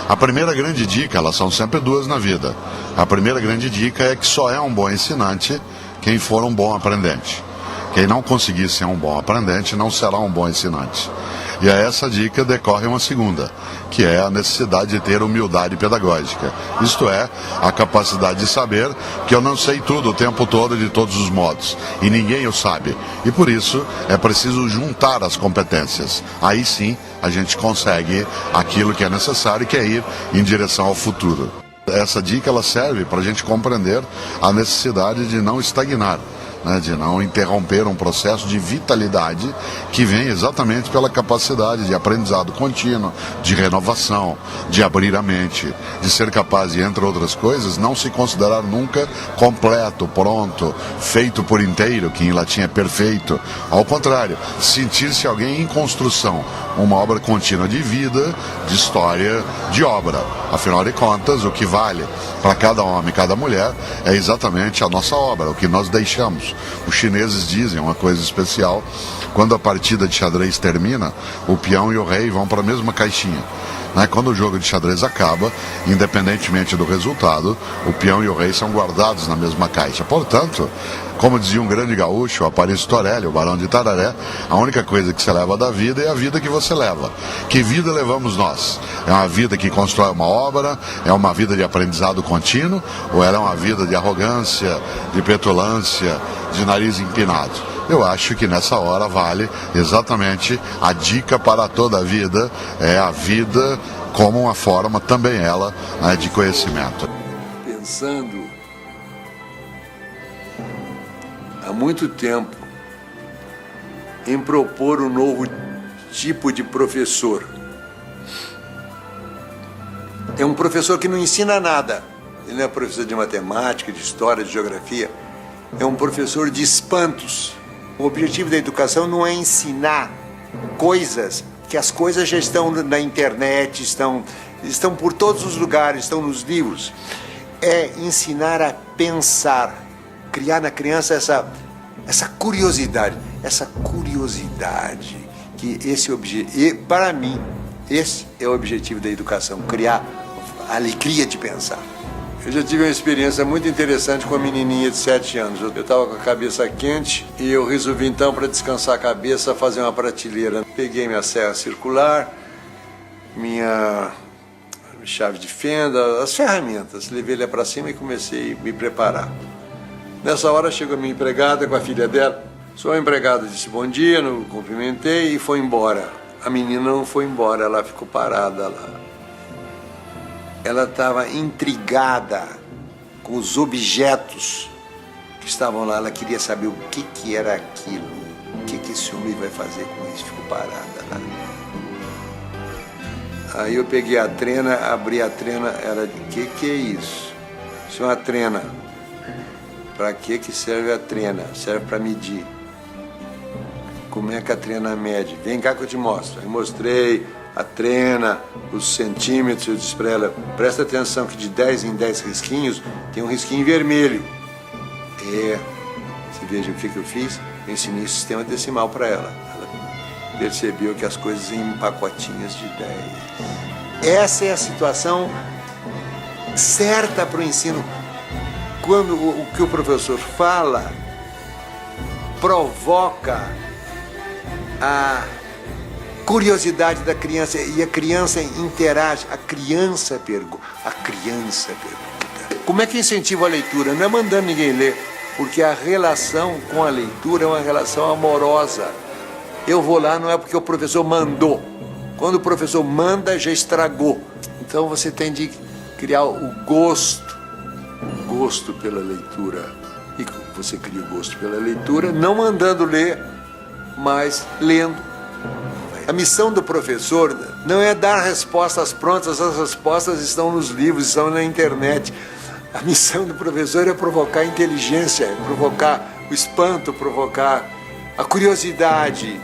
A primeira grande dica, elas são sempre duas na vida. A primeira grande dica é que só é um bom ensinante quem for um bom aprendente. Quem não conseguir ser um bom aprendente não será um bom ensinante. E a essa dica decorre uma segunda, que é a necessidade de ter humildade pedagógica. Isto é, a capacidade de saber que eu não sei tudo o tempo todo de todos os modos. E ninguém o sabe. E por isso é preciso juntar as competências. Aí sim a gente consegue aquilo que é necessário, que é ir em direção ao futuro. Essa dica ela serve para a gente compreender a necessidade de não estagnar, de não interromper um processo de vitalidade que vem exatamente pela capacidade de aprendizado contínuo, de renovação, de abrir a mente, de ser capaz de, entre outras coisas, não se considerar nunca completo, pronto, feito por inteiro, que em latim é perfeito. Ao contrário, sentir-se alguém em construção, uma obra contínua de vida, de história, de obra. Afinal de contas, o que vale para cada homem e cada mulher é exatamente a nossa obra, o que nós deixamos. Os chineses dizem uma coisa especial: quando a partida de xadrez termina, o peão e o rei vão para a mesma caixinha. Quando o jogo de xadrez acaba, independentemente do resultado, o peão e o rei são guardados na mesma caixa. Portanto, como dizia um grande gaúcho, o Aparício Torelli, o Barão de Itararé, a única coisa que você leva da vida é a vida que você leva. Que vida levamos nós? É uma vida que constrói uma obra? É uma vida de aprendizado contínuo? Ou ela é uma vida de arrogância, de petulância, de nariz empinado? Eu acho que nessa hora vale exatamente a dica para toda a vida, é a vida como uma forma também ela de conhecimento. Pensando há muito tempo em propor um novo tipo de professor. É um professor que não ensina nada. Ele não é professor de matemática, de história, de geografia. É um professor de espantos. O objetivo da educação não é ensinar coisas, que as coisas já estão na internet, estão por todos os lugares, estão nos livros. É ensinar a pensar, criar na criança essa curiosidade, que para mim, esse é o objetivo da educação, criar a alegria de pensar. Eu já tive uma experiência muito interessante com uma menininha de 7 anos. Eu estava com a cabeça quente e eu resolvi então, para descansar a cabeça, fazer uma prateleira. Peguei minha serra circular, minha chave de fenda, as ferramentas. Levei ela para cima e comecei a me preparar. Nessa hora chegou a minha empregada com a filha dela. Sua empregada disse bom dia, não cumprimentei e foi embora. A menina não foi embora, ela ficou parada lá. Ela estava intrigada com os objetos que estavam lá. Ela queria saber o que era aquilo. O que esse homem vai fazer com isso? Ficou parada lá. Aí eu peguei a trena, abri a trena. Ela disse, que é isso? Isso é uma trena. Para que serve a trena? Serve para medir. Como é que a trena mede? Vem cá que eu te mostro. Aí mostrei a trena, os centímetros. Eu disse para ela, presta atenção que de 10 em 10 risquinhos tem um risquinho vermelho. Você veja o que eu fiz? Eu ensinei o sistema decimal para ela. Ela percebeu que as coisas em pacotinhos de 10. Essa é a situação certa para o ensino. Quando o que o professor fala provoca a curiosidade da criança e a criança interage, a criança pergunta. Como é que incentiva a leitura? Não é mandando ninguém ler, porque a relação com a leitura é uma relação amorosa. Eu vou lá não é porque o professor mandou. Quando o professor manda, já estragou. Então você tem de criar o gosto pela leitura. E você cria o gosto pela leitura, não mandando ler, mas lendo. A missão do professor não é dar respostas prontas, as respostas estão nos livros, estão na internet. A missão do professor é provocar a inteligência, provocar o espanto, provocar a curiosidade,